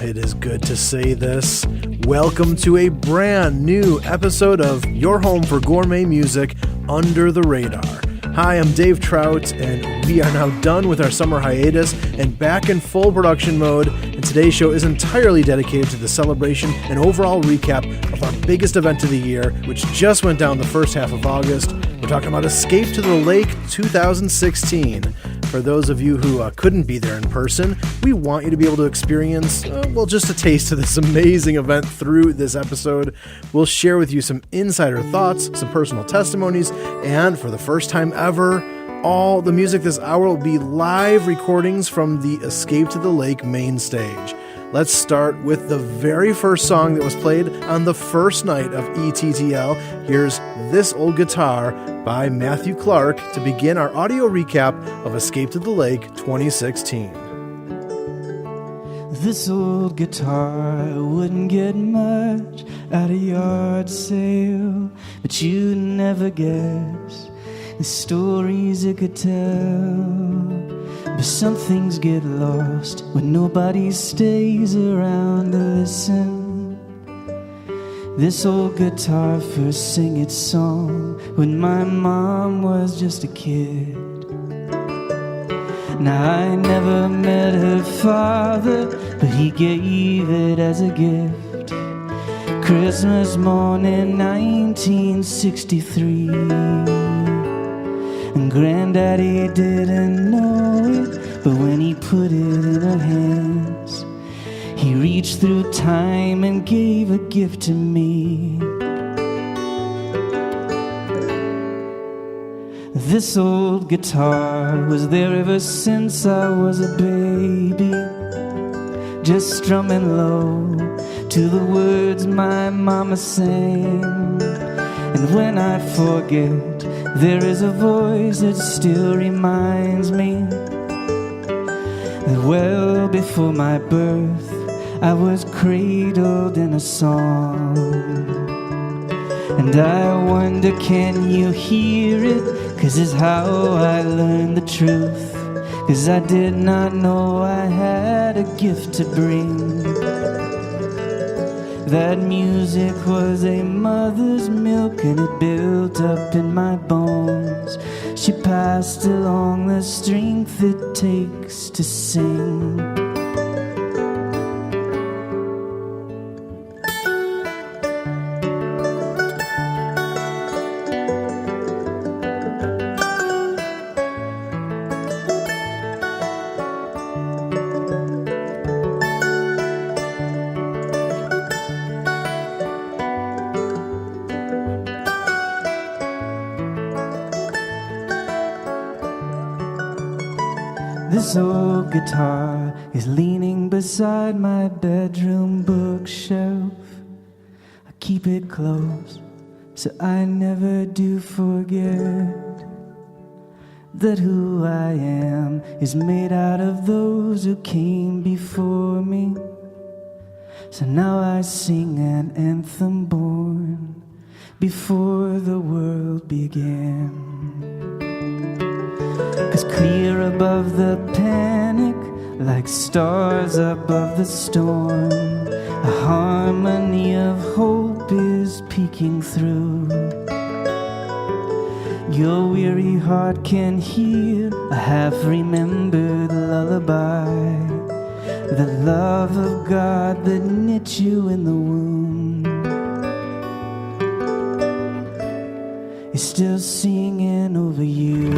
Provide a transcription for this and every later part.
it is good to say this. Welcome to a brand new episode of Your Home for Gourmet Music, Under the Radar. Hi, I'm Dave Trout, and we are now done with our summer hiatus and back in full production mode. And today's show is entirely dedicated to the celebration and overall recap of our biggest event of the year, which just went down the first half of August. We're talking about Escape to the Lake 2016. For those of you who couldn't be there in person, we want you to be able to experience, just a taste of this amazing event through this episode. We'll share with you some insider thoughts, some personal testimonies, and for the first time ever, all the music this hour will be live recordings from the Escape to the Lake Main Stage. Let's start with the very first song that was played on the first night of ETTL. Here's This Old Guitar by Matthew Clark to begin our audio recap of Escape to the Lake 2016. This old guitar wouldn't get much at a yard sale, but you'd never guess the stories it could tell. But some things get lost when nobody stays around to listen. This old guitar first sang its song when my mom was just a kid. Now I never met her father, but he gave it as a gift. Christmas morning 1963. And Granddaddy didn't know it, but when he put it in her hands, he reached through time and gave a gift to me. This old guitar was there ever since I was a baby, just strumming low to the words my mama sang. And when I forget, there is a voice that still reminds me that well before my birth I was cradled in a song. And I wonder, can you hear it? 'Cause it's how I learned the truth. 'Cause I did not know I had a gift to bring. That music was a mother's milk and it built up in my bones. She passed along the strength it takes to sing. This old guitar is leaning beside my bedroom bookshelf. I keep it close so I never do forget that who I am is made out of those who came before me. So now I sing an anthem born before the world began. 'Cause clear above the panic, like stars above the storm, a harmony of hope is peeking through. Your weary heart can hear a half-remembered lullaby, the love of God that knit you in the womb is still singing over you.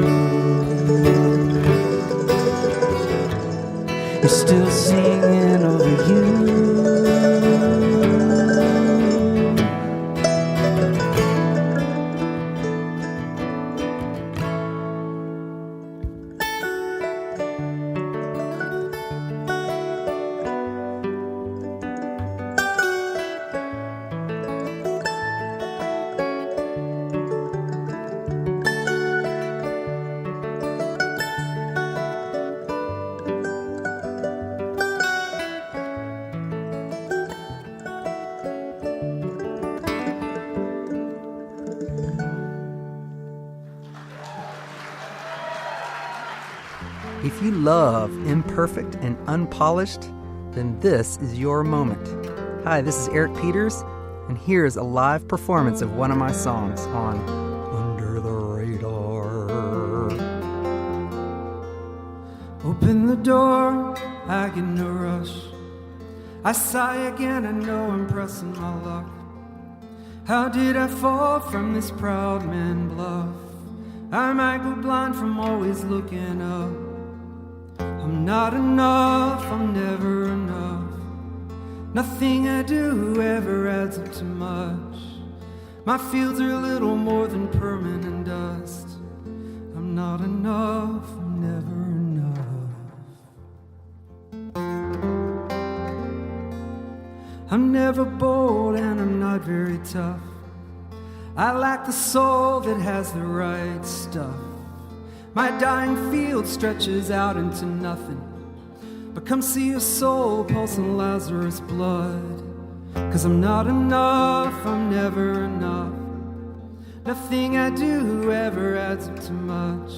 It's still singing over you. If you love imperfect and unpolished, then this is your moment. Hi, this is Eric Peters, and here's a live performance of one of my songs on Under the Radar. Open the door, I get no rush. I sigh again, I know I'm pressing my luck. How did I fall from this proud man bluff? I might go blind from always looking up. I'm not enough, I'm never enough. Nothing I do ever adds up to much. My fields are little more than permanent dust. I'm not enough, I'm never enough. I'm never bold and I'm not very tough. I lack the soul that has the right stuff. My dying field stretches out into nothing. But come see a soul pulsing Lazarus blood. 'Cause I'm not enough, I'm never enough. Nothing I do ever adds up to much.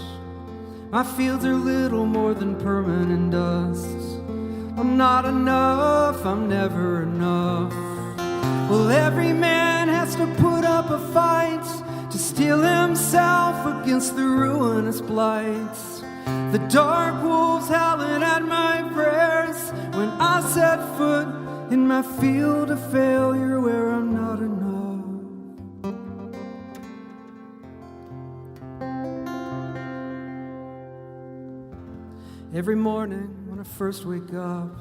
My fields are little more than permanent dust. I'm not enough, I'm never enough. Well, every man has to put up a fight to steel himself against the ruinous blights. The dark wolves howling at my prayers when I set foot in my field of failure where I'm not enough. Every morning when I first wake up,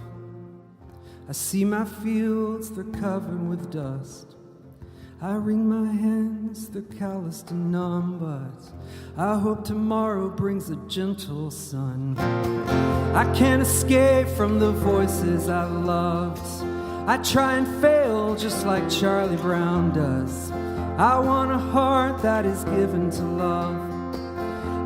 I see my fields, they're covered with dust. I wring my hands, they're calloused and numb, but I hope tomorrow brings a gentle sun. I can't escape from the voices I loved. I try and fail just like Charlie Brown does. I want a heart that is given to love.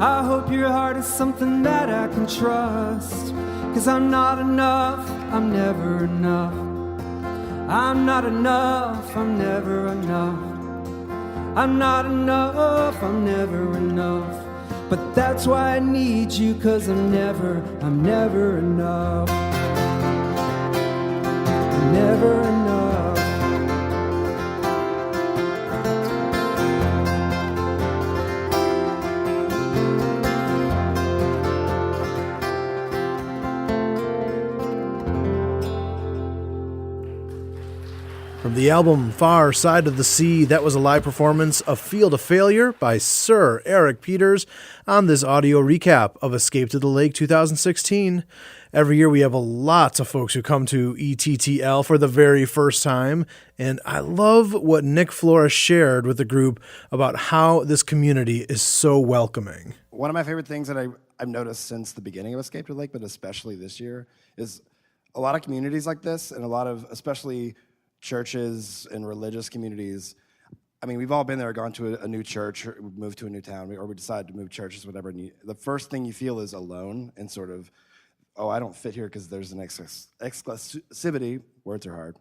I hope your heart is something that I can trust. 'Cause I'm not enough, I'm never enough. I'm not enough, I'm never enough. I'm not enough, I'm never enough. But that's why I need you, 'cause I'm never enough. I'm never enough. From the album Far Side of the Sea, that was a live performance of Field of Failure by Sir Eric Peters on this audio recap of Escape to the Lake 2016. Every year we have lots of folks who come to ETTL for the very first time, and I love what Nick Flora shared with the group about how this community is so welcoming. One of my favorite things that I've noticed since the beginning of Escape to the Lake, but especially this year, is a lot of communities like this, and a lot of, especially churches and religious communities. I mean, we've all been there, gone to a new church, or moved to a new town, or we decided to move churches, whatever. And the first thing you feel is alone and sort of, oh, I don't fit here because there's an exclusivity. Words are hard.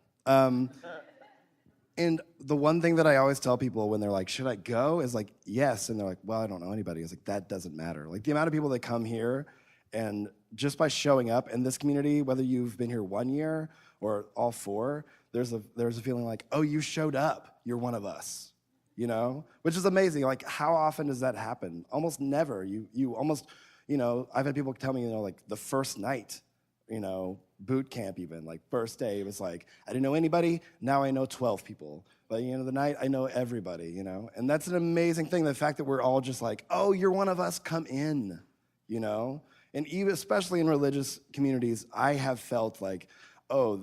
And the one thing that I always tell people when they're like, should I go? Is like, yes. And they're like, well, I don't know anybody. It's like, that doesn't matter. Like the amount of people that come here and just by showing up in this community, whether you've been here 1 year or all 4, there's a feeling like, oh, you showed up, you're one of us, you know? Which is amazing. Like, how often does that happen? Almost never. You almost, you know, I've had people tell me, you know, like the first night, you know, boot camp even, like first day, it was like, I didn't know anybody, now I know 12 people. By the end of the night, I know everybody, you know? And that's an amazing thing, the fact that we're all just like, oh, you're one of us, come in, you know? And even, especially in religious communities, I have felt like, oh,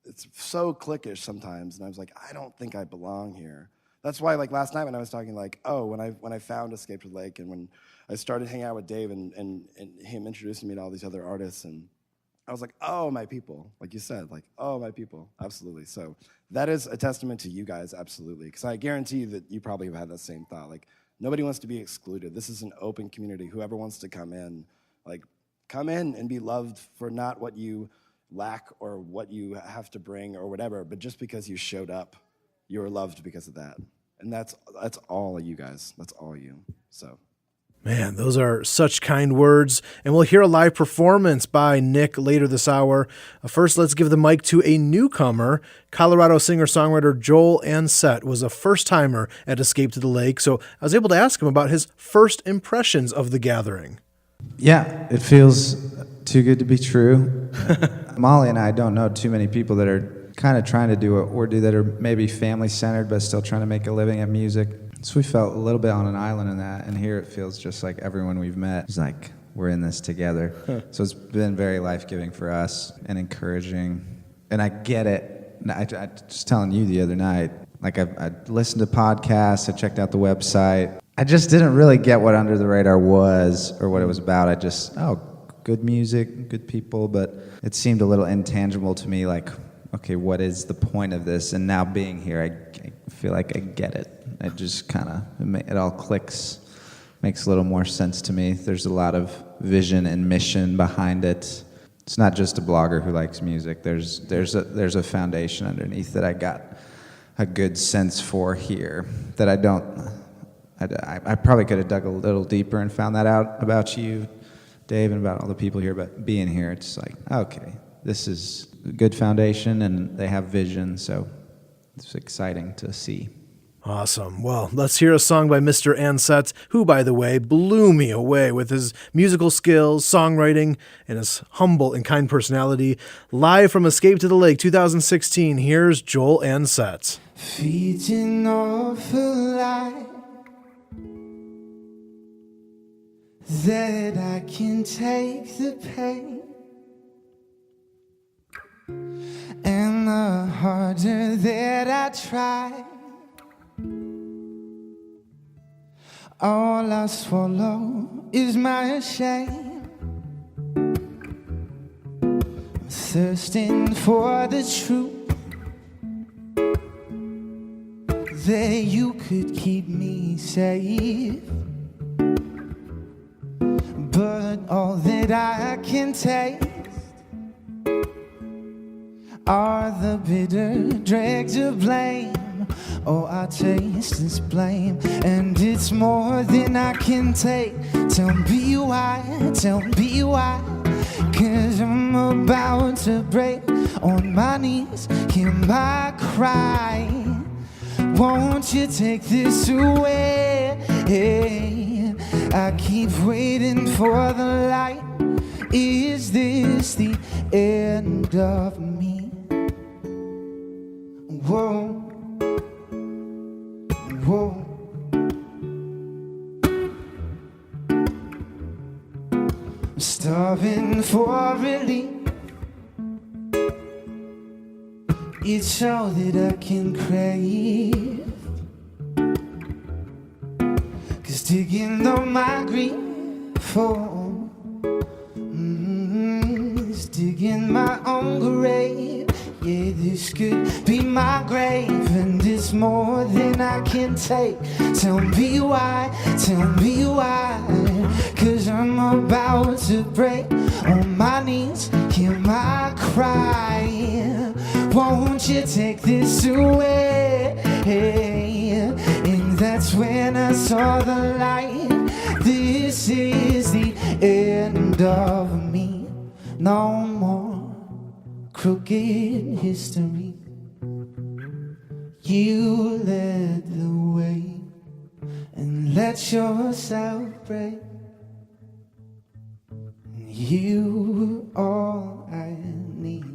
it's so cliquish sometimes, and I was like, I don't think I belong here. That's why, like last night when I was talking, like, oh, when I found Escape to the Lake, and when I started hanging out with Dave and him introducing me to all these other artists, and I was like, oh, my people, like you said, like, oh, my people, absolutely. So that is a testament to you guys, absolutely, because I guarantee you that you probably have had that same thought, like, nobody wants to be excluded. This is an open community. Whoever wants to come in, like, come in and be loved for not what you lack or what you have to bring or whatever, but just because you showed up, you were loved because of that. And that's all of you guys. That's all you. So Man, those are such kind words. And we'll hear a live performance by Nick later this hour. First, let's give the mic to a newcomer. Colorado singer-songwriter Joel Ansett was a first-timer at Escape to the Lake, so I was able to ask him about his first impressions of the gathering. Yeah, it feels too good to be true. Molly and I don't know too many people that are kind of trying to do what we do that are maybe family-centered but still trying to make a living at music. So we felt a little bit on an island in that, and here it feels just like everyone we've met is like, we're in this together. So it's been very life-giving for us and encouraging. And I get it. I was telling you the other night, like I listened to podcasts, I checked out the website. I just didn't really get what Under the Radar was or what it was about. I just, good music, good people, but it seemed a little intangible to me, like, okay, what is the point of this? And now being here, I feel like I get it. It just kind of, it all clicks, makes a little more sense to me. There's a lot of vision and mission behind it. It's not just a blogger who likes music. There's a foundation underneath that I got a good sense for here that I probably could have dug a little deeper and found that out about you, Dave, and about all the people here, but being here, it's like, okay, this is a good foundation, and they have vision, so it's exciting to see. Awesome. Well, let's hear a song by Mr. Ansett, who, by the way, blew me away with his musical skills, songwriting, and his humble and kind personality. Live from Escape to the Lake 2016, here's Joel Ansett. Feeding off a light that I can take the pain, and the harder that I try, all I swallow is my shame. I'm thirsting for the truth that you could keep me safe, but all that I can taste are the bitter dregs of blame. Oh, I taste this blame, and it's more than I can take. Tell me why, 'cause I'm about to break on my knees, hear my cry. Won't you take this away? I keep waiting for the light. Is this the end of me? Whoa. Whoa. I'm starving for relief. It's all that I can crave. 'Cause digging though my grief is digging my own grave. Yeah, this could be my grave, and it's more than I can take. Tell me why, 'cause I'm about to break on my knees, hear my cry. Won't you take this away? And that's when I saw the light. This is the end of me. No more crooked history. You led the way, and let yourself break. You were all I need.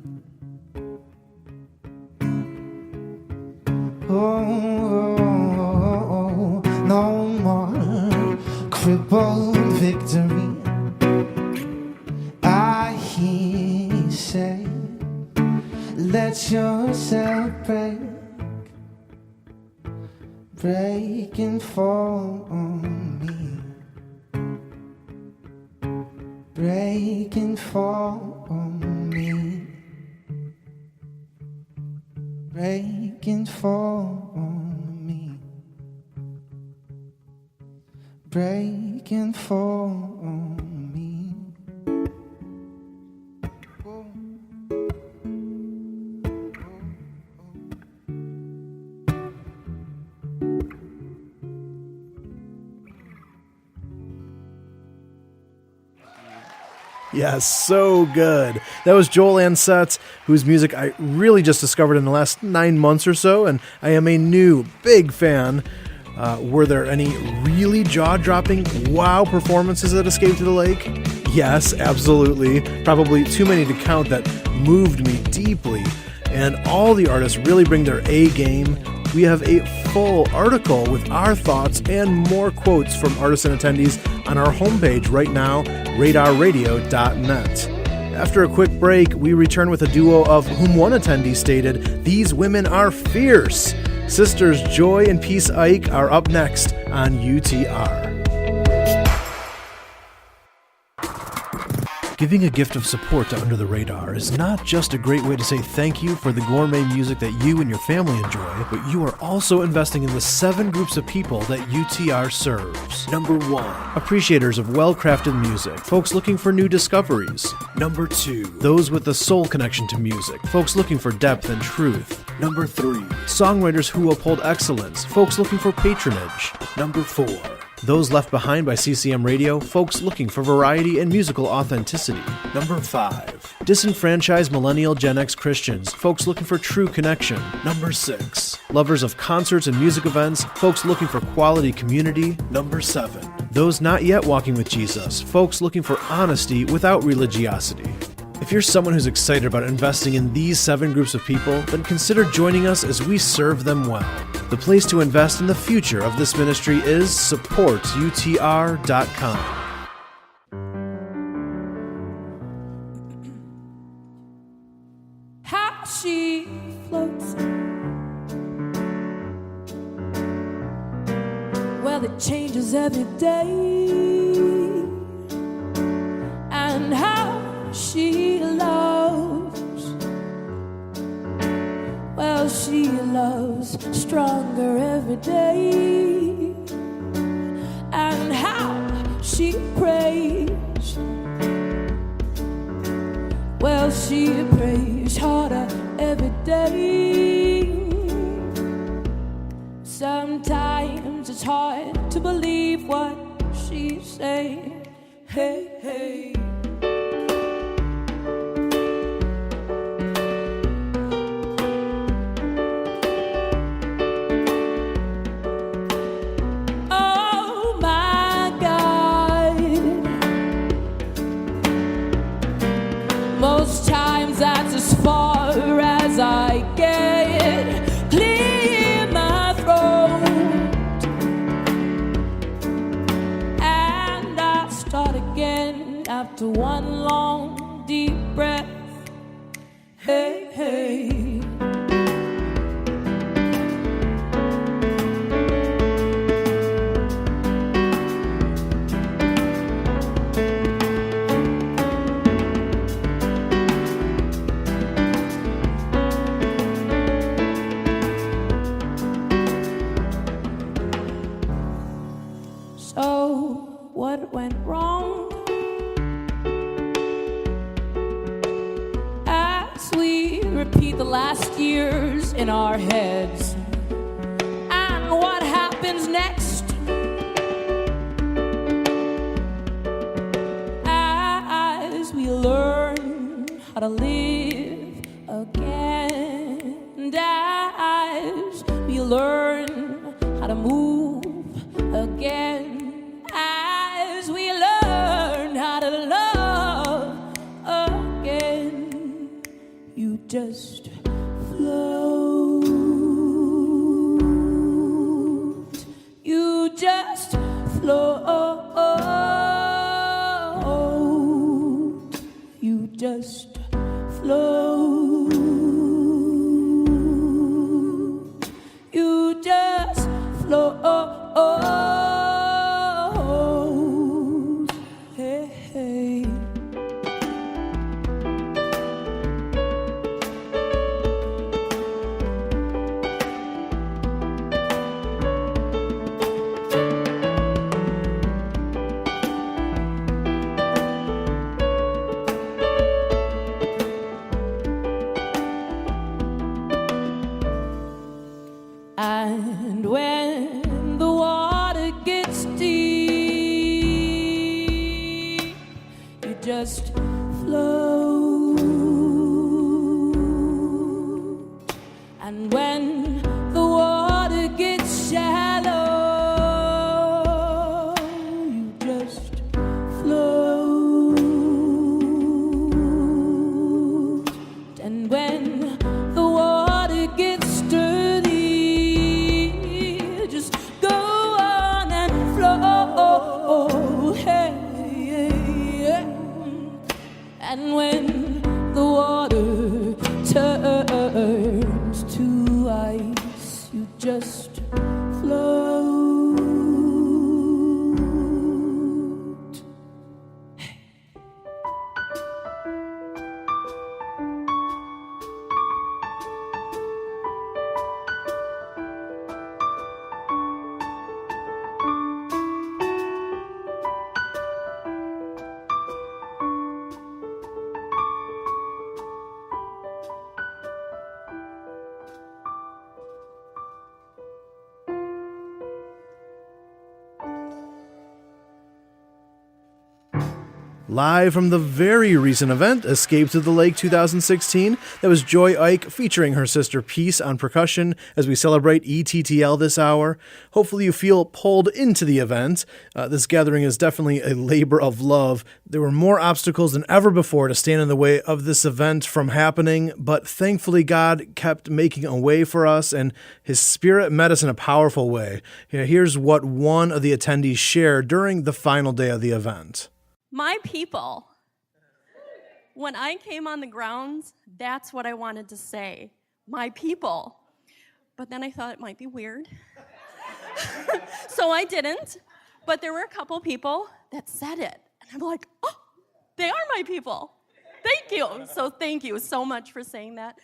Oh, no more crippled victory. I hear you say, let yourself break and fall on me. Break and fall on me. Break and fall on me. Break and fall on me. Yes, so good. That was Joel Ansett, whose music I really just discovered in the last 9 months or so, and I am a new big fan. Were there any really jaw-dropping wow performances at Escape to the Lake? Yes, absolutely. Probably too many to count that moved me deeply. And all the artists really bring their A game. We have a full article with our thoughts and more quotes from artists and attendees on our homepage right now, radarradio.net. After a quick break, we return with a duo of whom one attendee stated, "These women are fierce." Sisters Joy and Peace Ike are up next on UTR. Giving a gift of support to Under the Radar is not just a great way to say thank you for the gourmet music that you and your family enjoy, but you are also investing in the 7 groups of people that UTR serves. Number 1, appreciators of well-crafted music, folks looking for new discoveries. Number 2, those with a soul connection to music, folks looking for depth and truth. Number 3, songwriters who uphold excellence, folks looking for patronage. Number 4, those left behind by CCM Radio, folks looking for variety and musical authenticity. Number 5, disenfranchised millennial Gen X Christians, folks looking for true connection. Number 6, lovers of concerts and music events, folks looking for quality community. Number 7, those not yet walking with Jesus, folks looking for honesty without religiosity. If you're someone who's excited about investing in these 7 groups of people, then consider joining us as we serve them well. The place to invest in the future of this ministry is supportutr.com. How she floats. Well, it changes every day. And how she loves, well, she loves stronger every day. And how she prays, well, she prays harder every day. Sometimes it's hard to believe what she's saying. Hey, hey. Most times that's as far as I get. Clear my throat, and I start again after one long deep breath. Hey, hey. What went wrong? As we repeat the last years in our heads, and what happens next? As we learn how to live again, and as we learn how to move again. As we learn how to love again, you just float. You just float. You just float. You just float. just float. Live from the very recent event, Escape to the Lake 2016, that was Joy Ike featuring her sister Peace on percussion as we celebrate ETTL this hour. Hopefully you feel pulled into the event. This gathering is definitely a labor of love. There were more obstacles than ever before to stand in the way of this event from happening, but thankfully God kept making a way for us, and His Spirit met us in a powerful way. Here's what one of the attendees shared during the final day of the event. My people. When I came on the grounds, that's what I wanted to say. My people. But then I thought it might be weird. So I didn't. But there were a couple people that said it. And I'm like, oh, they are my people. Thank you. So thank you so much for saying that.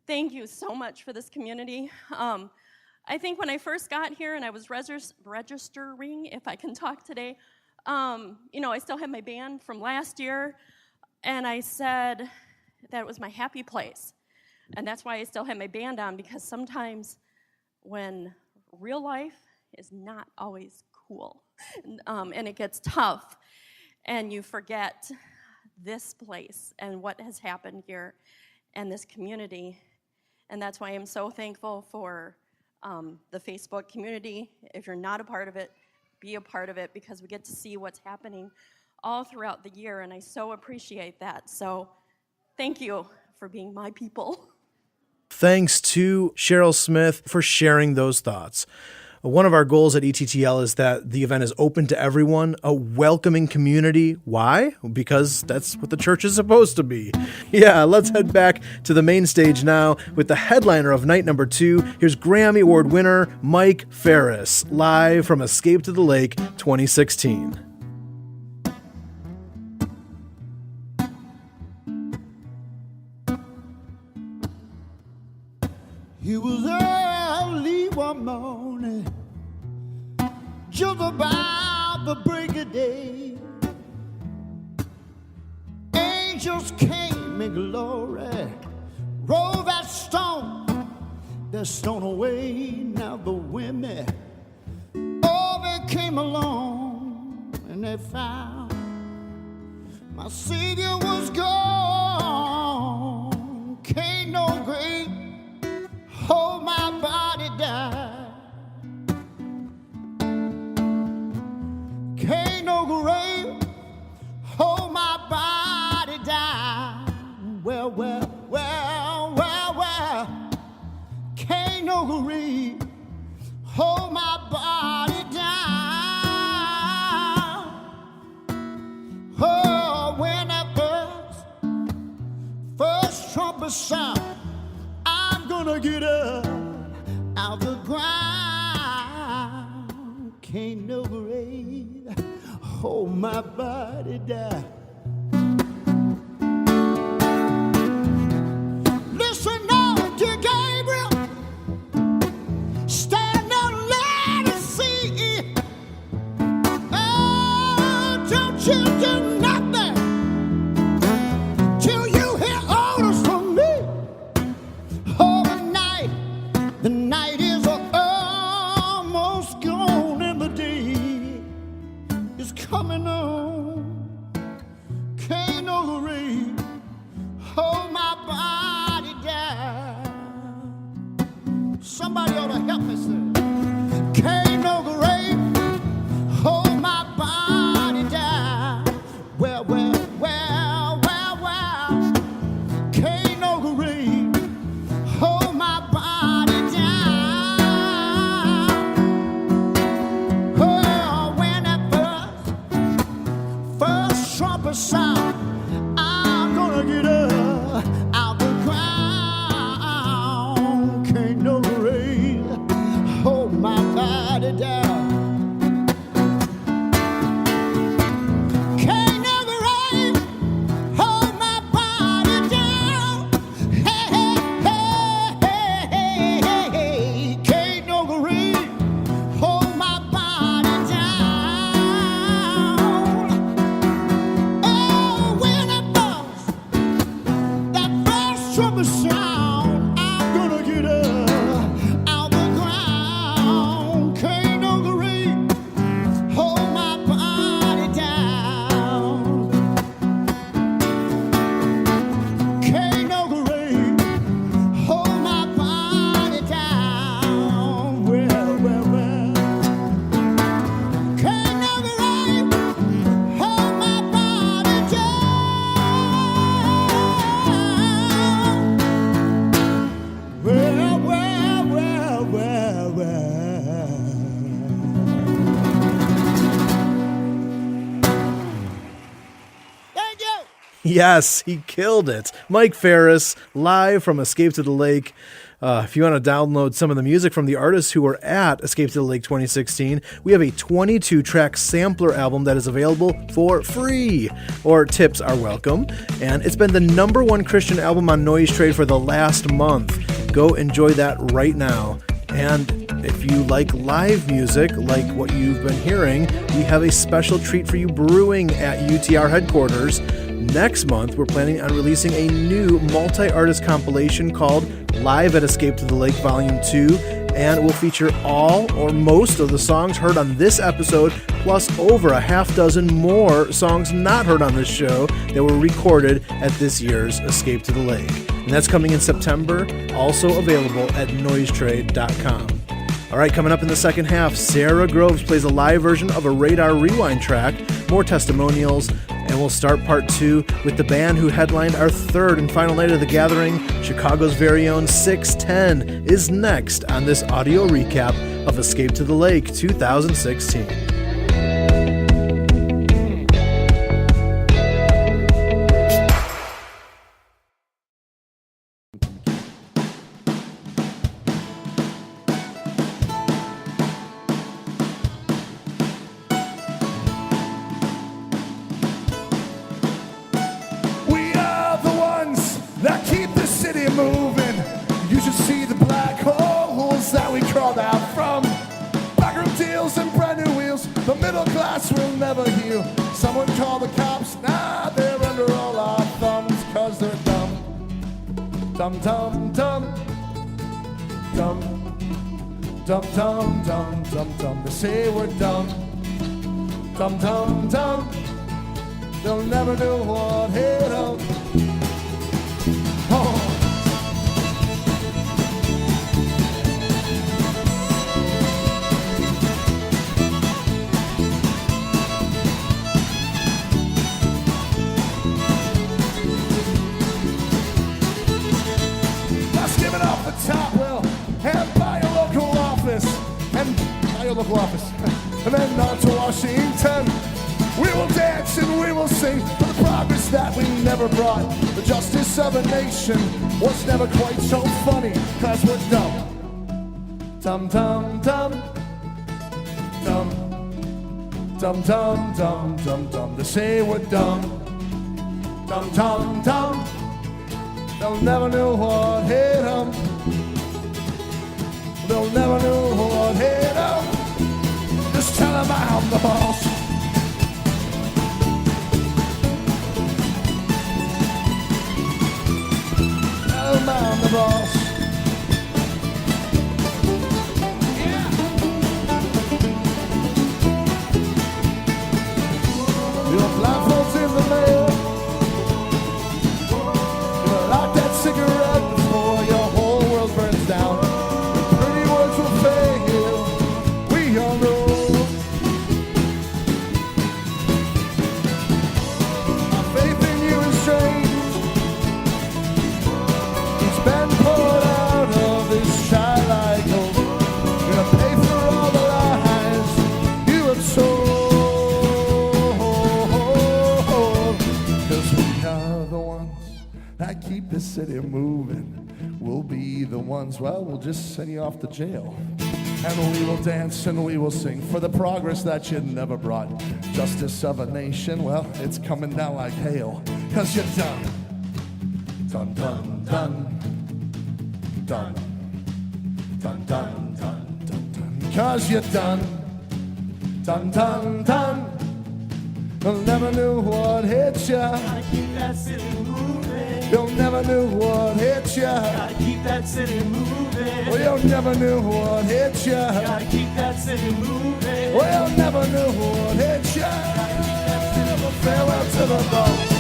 Thank you so much for this community. I think when I first got here and I was registering, if I can talk today, I still had my band from last year, and I said that it was my happy place. And that's why I still had my band on, because sometimes when real life is not always cool, and it gets tough, and you forget this place and what has happened here and this community. And that's why I'm so thankful for the Facebook community. If you're not a part of it, be a part of it, because we get to see what's happening all throughout the year, and I so appreciate that. So thank you for being my people. Thanks to Cheryl Smith for sharing those thoughts. One of our goals at ETTL is that the event is open to everyone, a welcoming community. Why? Because that's what the church is supposed to be. Yeah, let's head back to the main stage now with the headliner of night number 2. Here's Grammy Award winner Mike Farris, live from Escape to the Lake 2016. It was early one morning, just about the break of day. Angels came in glory, rolled that stone away. Now the women, oh, they came along and they found my Savior was gone. Can't no grave hold my body down. Can't no grave hold my body down. Well, can't no grave hold my body down. Oh, when that first trumpet sound, I'm gonna get up out the ground. Can't no grave hold my body down. Listen now to Gabriel, stand up, let us see. Oh, don't you do nothing till you hear orders from me. Oh, the night is almost gone and the day is coming on. trumpet sound, I'm gonna get up out the ground. Can't no grave hold my body down. Can't no grave hold my body down. Well, well, well. Can't no grave hold my body down. Well, well, well, well, well. Thank you. Yes, he killed it. Mike Farris, live from Escape to the Lake. If you want to download some of the music from the artists who were at Escape to the Lake 2016, we have a 22-track sampler album that is available for free, or tips are welcome. And it's been the #1 Christian album on Noise Trade for the last month. Go enjoy that right now. And if you like live music, like what you've been hearing, we have a special treat for you brewing at UTR headquarters. Next month, we're planning on releasing a new multi-artist compilation called Live at Escape to the Lake Volume 2, and it will feature all or most of the songs heard on this episode, plus over a half dozen more songs not heard on this show that were recorded at this year's Escape to the Lake. And that's coming in September, also available at noisetrade.com. All right, coming up in the second half, Sara Groves plays a live version of a Radar Rewind track, more testimonials, and we'll start part 2 with the band who headlined our third and final night of the gathering. Chicago's very own 610 is next on this audio recap of Escape to the Lake 2016. We are the ones that keep the city moving. You should see the black holes that we crawled out from. Backroom deals and brand new wheels. The middle class will never heal. Someone call the cops. Nah, they're under all our thumbs, 'cause they're dumb. Dumb, dumb, dumb. Dumb. Dumb, dumb, dumb, dumb, dumb. They say we're dumb. Dumb, dumb, dumb. They'll never know what hit 'em. Oh. Let's give it off the top, Will, and buy a local office, and buy a local office, and then on to Washington. We will dance and we will sing for the progress that we never brought. The justice of a nation was never quite so funny, 'cause we're dumb. Dumb, dumb, dumb. Dumb. Dumb, dumb, dumb, dumb, dumb. They say we're dumb. Dumb, dumb, dumb. They'll never know what hit 'em. They'll never know what hit 'em. Just tell 'em I'm the boss. I'm the boss. Yeah. Your blindfolds in the mail. You light that cigarette before your whole world burns down. The pretty words will fail. We all know. My faith in you is strange. Been poured out of this childlike hope. Gonna pay for all the lies you have sold. 'Cause we are the ones that keep the city moving. We'll be the ones, well, we'll just send you off to jail. And we will dance and we will sing for the progress that you never brought. Justice of a nation, well, it's coming down like hail. 'Cause you're done. Dun, dun, dun. Done. Dun, dun, dun, dun, dun. 'Cause you're done. Dun, dun, dun. You'll never know what hit ya. You'll never know what hit city moving. Well, you never knew what hit you. Gotta keep that city moving. Well, never knew what hit you. Farewell to the boat.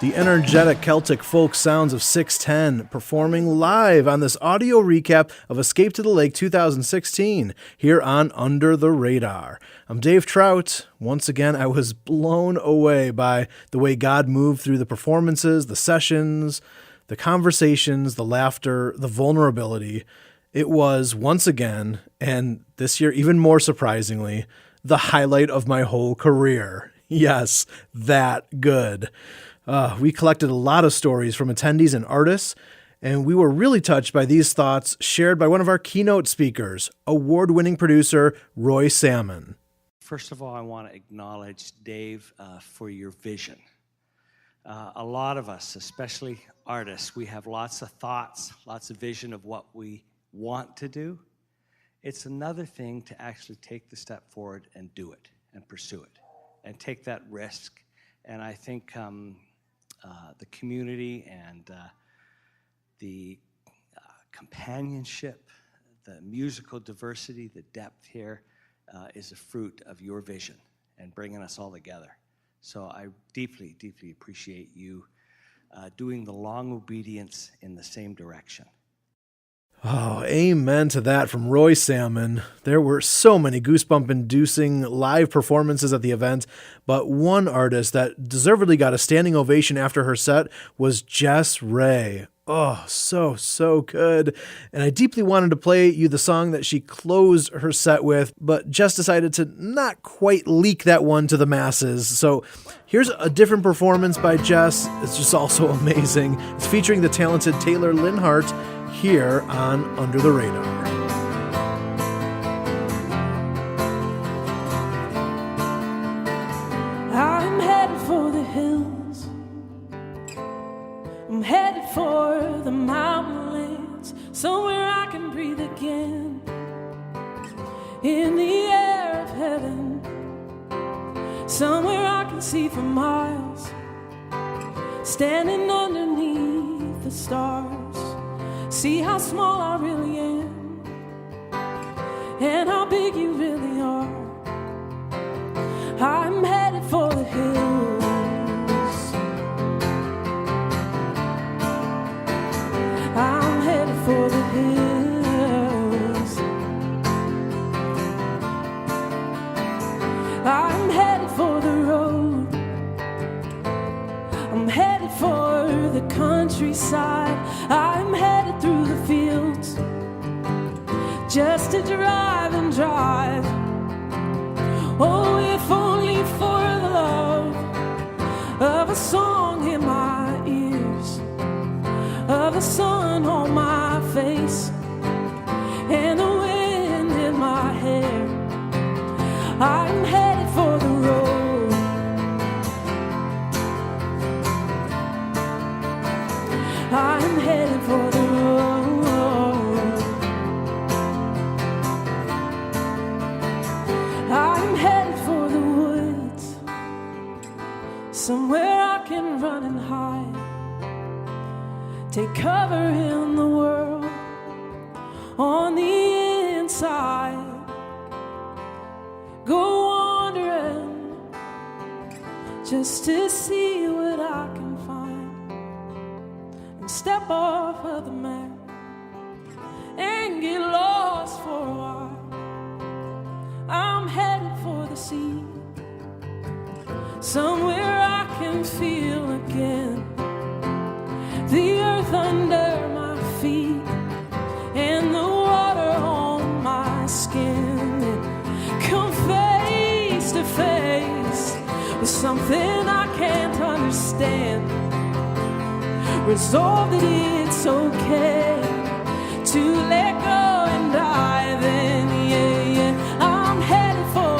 The energetic Celtic folk sounds of 610 performing live on this audio recap of Escape to the Lake 2016 here on Under the Radar. I'm Dave Trout. Once again, I was blown away by the way God moved through the performances, the sessions, the conversations, the laughter, the vulnerability. It was, once again, and this year even more surprisingly, the highlight of my whole career. Yes, that good. We collected a lot of stories from attendees and artists, and we were really touched by these thoughts shared by one of our keynote speakers, award-winning producer Roy Salmon. First of all, I want to acknowledge Dave for your vision. A lot of us, especially artists, we have lots of thoughts, lots of vision of what we want to do. It's another thing to actually take the step forward and do it and pursue it and take that risk. And I think the community and the companionship, the musical diversity, the depth here is a fruit of your vision and bringing us all together. So I deeply, deeply appreciate you doing the long obedience in the same direction. Oh, amen to that from Roy Salmon. There were so many goosebump-inducing live performances at the event, but one artist that deservedly got a standing ovation after her set was Jess Ray. Oh, so good. And I deeply wanted to play you the song that she closed her set with, but Jess decided to not quite leak that one to the masses. So here's a different performance by Jess. It's just also amazing. It's featuring the talented Taylor Linhart here on Under the Radar. I'm headed for the hills. I'm headed for the mountainlands, somewhere I can breathe again, in the air of heaven, somewhere I can see for miles, standing underneath the stars. See how small I really am, and how big you really are. I'm headed for the hills. I'm headed for the hills. I'm headed for the road. I'm headed for the countryside. I'm headed through the fields, just to drive and drive. Oh, if only for the love of a song in my ears, of the sun on my face, and the wind in my hair. I'm headed for the road. I'm headed for the road. I'm headed for the woods, somewhere I can run and hide, take cover in the world on the inside, go wandering just to see what I can find, and step off of the map and get lost for a while. I'm headed for the sea, somewhere I can feel again the earth under my feet and the water on my skin, and come face to face with something I can't understand. Resolve that it's okay to let go and dive in. Yeah, I'm headed for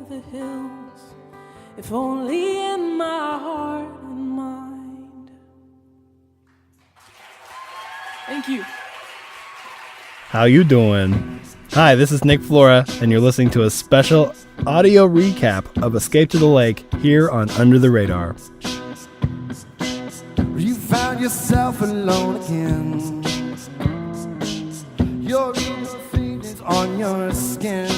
over the hills, if only in my heart and mind. Thank you. How you doing? Hi, this is Nick Flora, and you're listening to a special audio recap of Escape to the Lake here on Under the Radar. You found yourself alone again. Your evil feelings on your skin.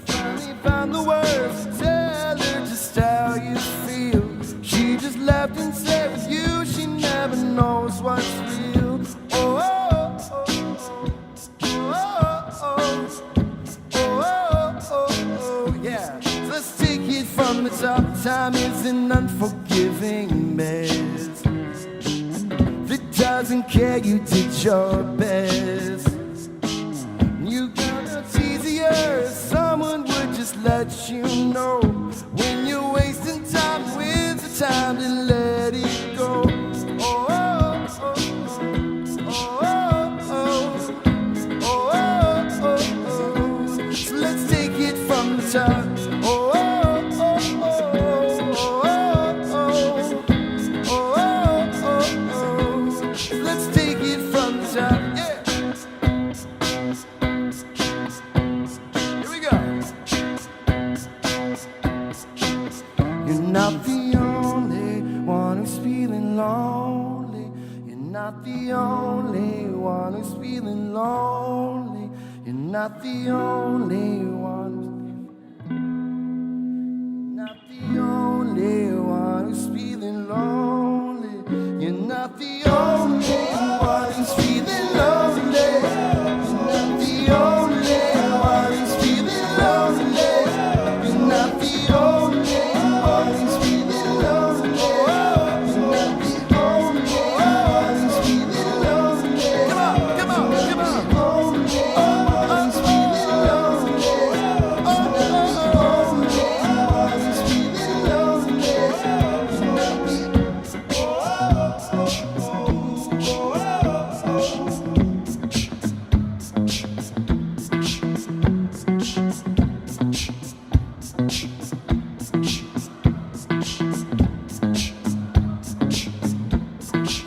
Finally found the words to tell her just how you feel. She just left and said with you she never knows what's real. Oh, oh, oh, oh, oh, oh, oh, oh, yeah. So let's take it from the top. Time is an unforgiving mess that doesn't care you did your best. You got it's easier if someone would just let you know when you're wasting time with the time to let it go. Oh, oh, oh, oh, oh, oh, oh, oh, oh. So let's take it from the top. Oh, oh, oh, oh, oh, oh, oh, oh, oh. Let's take it from the top. Yeah. Here we go. You're not the only one who's feeling lonely. You're not the only one who's feeling lonely. You're not the only one who's not the only one who's feeling lonely. You're not the only one who's feeling lonely. You're not the only one who's feeling lonely. You're not the only one who's feeling lonely. You're not the only one who's feeling lonely. Come on, come on, come on. The only one who's feeling lonely. Oh, the only one who's feeling lonely. You're not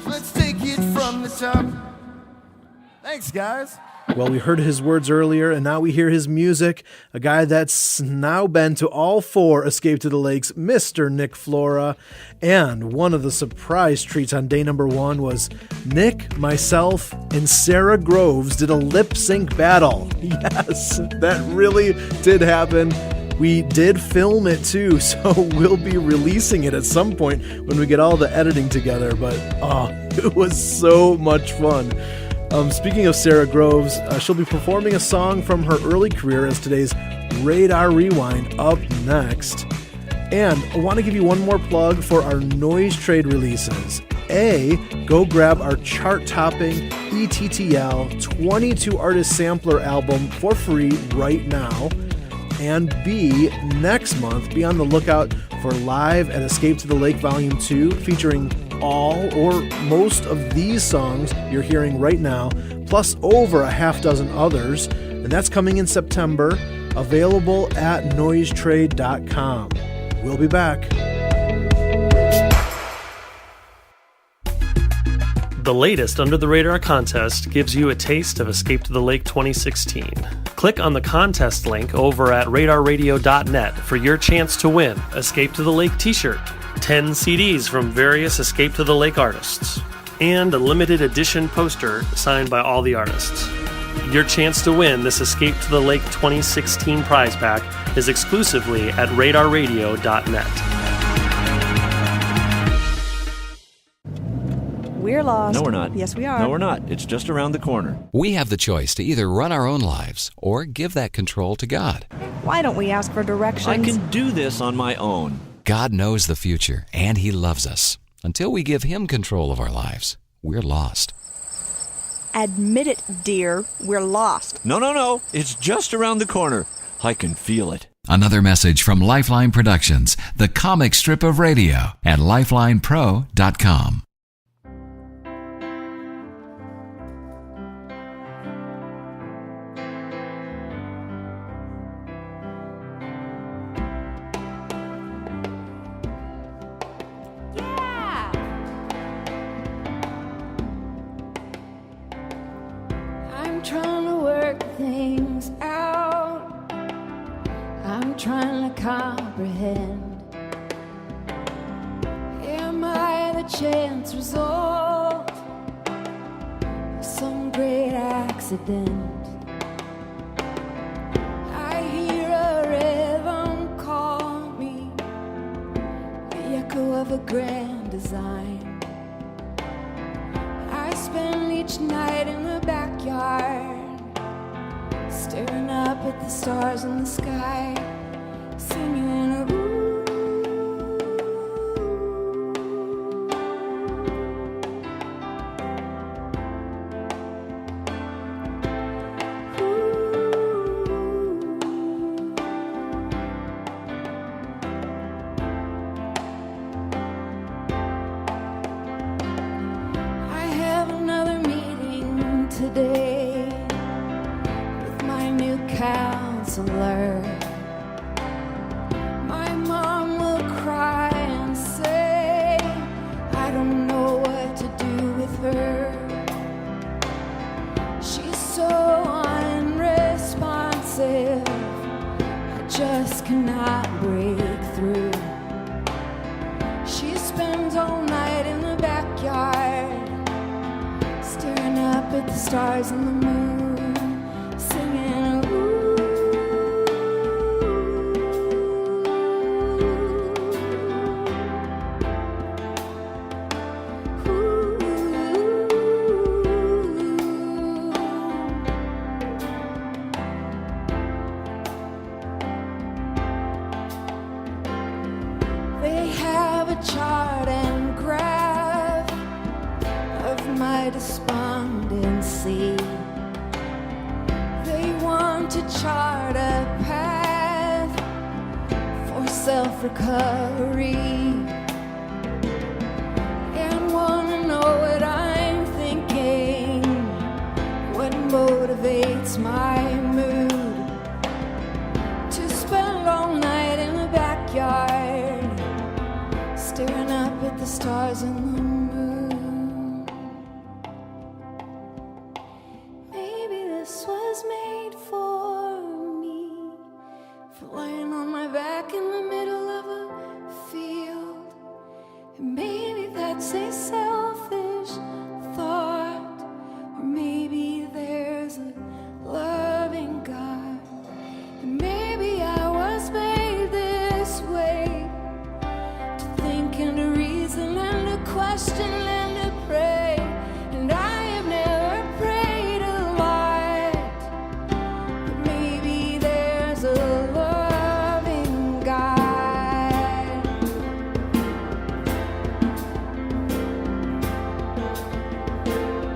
Let's take it from the top. Thanks, guys. Well, we heard his words earlier, and now we hear his music. A guy that's now been to all 4 Escape to the Lakes, Mr. Nick Flora. And one of the surprise treats on day number 1 was Nick, myself, and Sara Groves did a lip sync battle. Yes, that really did happen. We did film it too, so we'll be releasing it at some point when we get all the editing together. But it was so much fun. Speaking of Sara Groves, she'll be performing a song from her early career as today's Radar Rewind up next. And I want to give you one more plug for our Noise Trade releases. A, go grab our chart-topping ETTL 22-artist sampler album for free right now. And B, next month, be on the lookout for Live at Escape to the Lake Volume 2, featuring all or most of these songs you're hearing right now, plus over a half dozen others, and that's coming in September, available at noisetrade.com. We'll be back. The latest Under the Radar contest gives you a taste of Escape to the Lake 2016. Click on the contest link over at radarradio.net for your chance to win Escape to the Lake t-shirt, 10 CDs from various Escape to the Lake artists, and a limited edition poster signed by all the artists. Your chance to win this Escape to the Lake 2016 prize pack is exclusively at radarradio.net. We're lost. No, we're not. Yes, we are. No, we're not. It's just around the corner. We have the choice to either run our own lives or give that control to God. Why don't we ask for directions? I can do this on my own. God knows the future, and He loves us. Until we give Him control of our lives, we're lost. Admit it, dear. We're lost. No. It's just around the corner. I can feel it. Another message from Lifeline Productions, the comic strip of radio, at lifelinepro.com. I'm trying to work things out. I'm trying to comprehend. Am I the chance result of some great accident? I hear a rhythm call me, the echo of a grand design. I spend each night in the backyard, staring up at the stars in the sky, singing a ooh. Today with my new counselor. My mom will cry and say, I don't know what to do with her. She's so unresponsive, I just cannot break through. She spends all night in the backyard, staring up at the stars and the moon, singing ooh. They have a chart and graph of my despondency. They want to chart a path for self-recovery, and want to know what I'm thinking, what motivates my mood to spend all night in the backyard, staring up at the stars and the moon. This was made for me, for lying on my back in the middle of a field. And maybe that's a selfish thought, or maybe there's a loving God. And maybe I was made this way, to think and to reason and to question and to pray. And I have never prayed a lot. Maybe there's a loving God.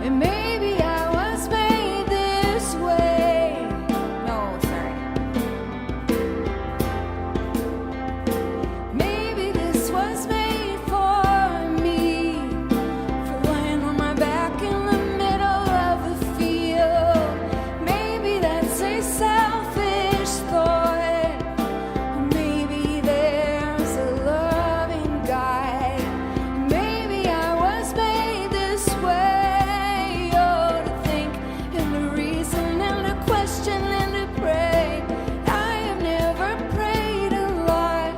And maybe I was made this way. No, sorry. Maybe this was made for me, for laying on my back in the middle of the field. Maybe that's a selfish thought, or maybe there's a loving God. Maybe I was made this way, oh, to think and to reason and to question and to pray. I have never prayed a lot.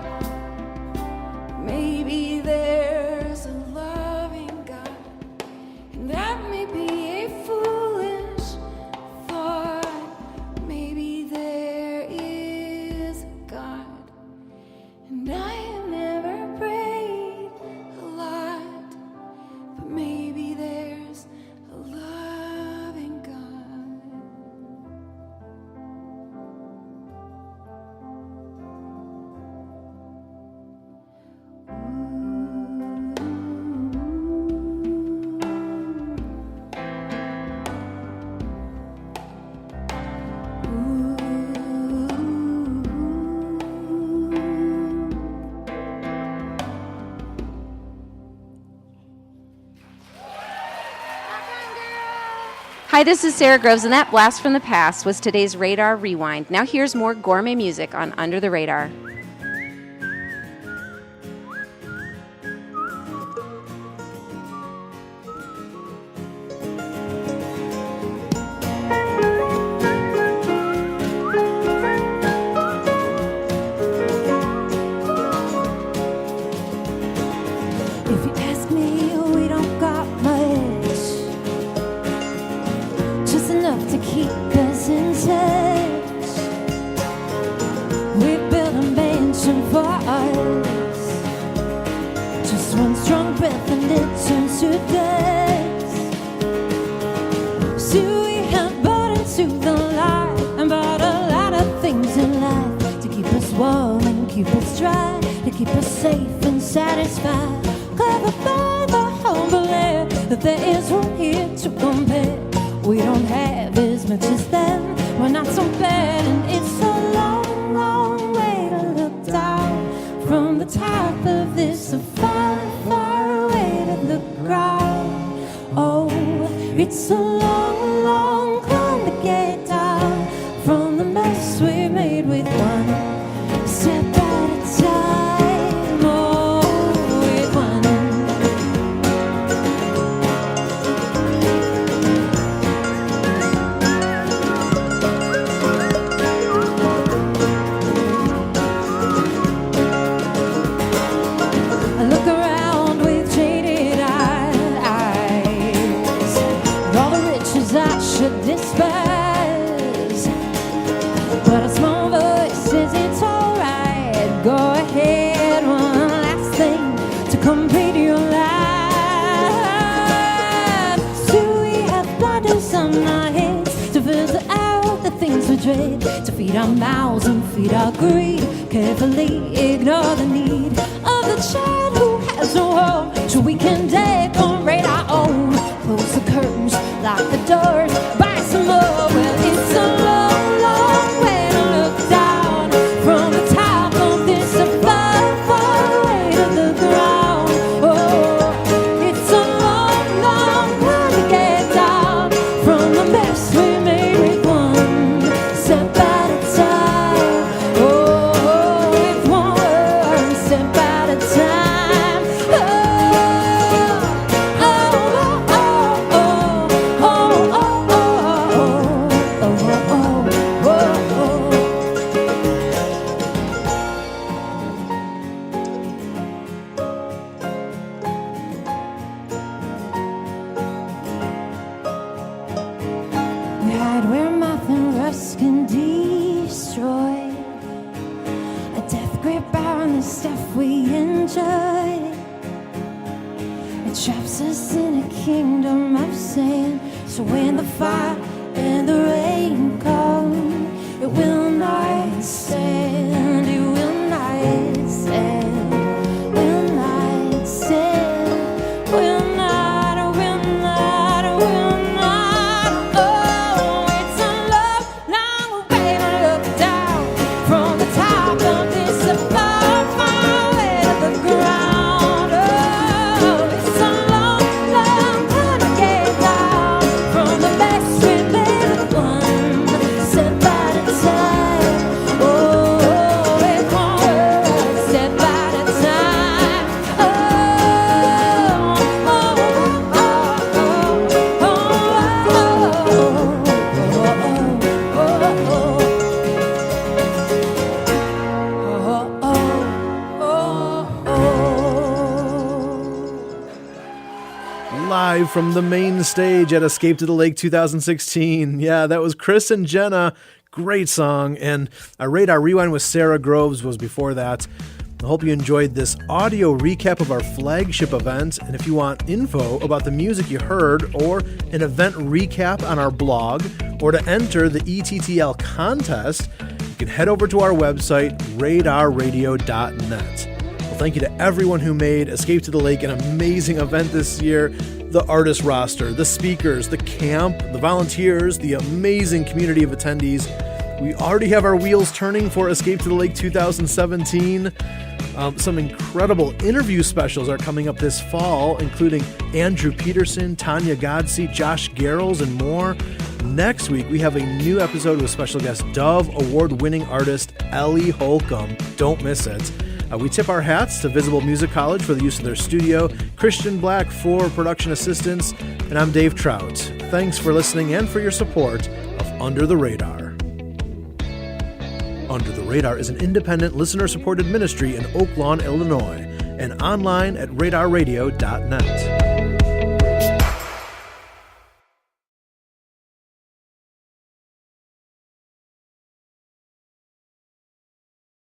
Maybe there's a loving God, and that may be a foolish thought. Maybe there is a God, and I have never prayed a lot, but maybe there's a loving God. Hi, this is Sara Groves, and that blast from the past was today's Radar Rewind. Now here's more gourmet music on Under the Radar. enough to keep us in touch. We built a mansion for us. Just one strong breath and it turns to dust. So we have bought into the light and bought a lot of things in life to keep us warm and keep us dry, to keep us safe and satisfied. Covered by the humble air that there is room here to compare. We don't have as much as them, we're not so bad, and it's a long, long way to look down from the top of this, so far, far away to the ground. Oh, it's a long, long climb to get down from the mess we made with one step at a time. Oh, with one. I look around with jaded eyes, with all the riches I should despise, but a small voice says it's alright. Go ahead, one last thing to complete your life. So we have blinders on our heads to filter out the things we dread, to feed our mouths and feed our greed, carefully ignore the need of the child who has no home, so we can decorate our own. Close the curtains, lock the doors, buy some more. Well, it's a long, long way to look down from the top of this, so far, far away to the ground. Oh, it's a long, long climb to get down from the mess we made with one step at a time. Oh, with one step at a time. We hide where moth and rust can destroy, a death grip on the stuff we enjoy. It traps us in a kingdom of sin, so when the fire and the rain come, it will not stand, it will not stand, will not stand, will not, will not, will not. Oh, it's a long, long way to look down from the top of this, so far, far away to the ground. Oh, it's a long, long time to get down from the mess we made with one step at a time. Oh, with one step at a time. Oh, oh, oh, Live from the main stage at Escape to the Lake 2016. Yeah, that was Chris and Jenna. Great song. And our Radar Rewind with Sara Groves was before that. I hope you enjoyed this audio recap of our flagship event. And if you want info about the music you heard, or an event recap on our blog, or to enter the ETTL contest, you can head over to our website, radarradio.net. Well, thank you to everyone who made Escape to the Lake an amazing event this year. The artist roster, the speakers, the camp, the volunteers, the amazing community of attendees. We already have our wheels turning for Escape to the Lake 2017. Some incredible interview specials are coming up this fall, including Andrew Peterson, Tanya Godsey, Josh Garrels, and more. Next week, we have a new episode with special guest Dove award-winning artist Ellie Holcomb. Don't miss it. We tip our hats to Visible Music College for the use of their studio, Christian Black for production assistance, and I'm Dave Trout. Thanks for listening and for your support of Under the Radar. Under the Radar is an independent, listener-supported ministry in Oak Lawn, Illinois, and online at radarradio.net.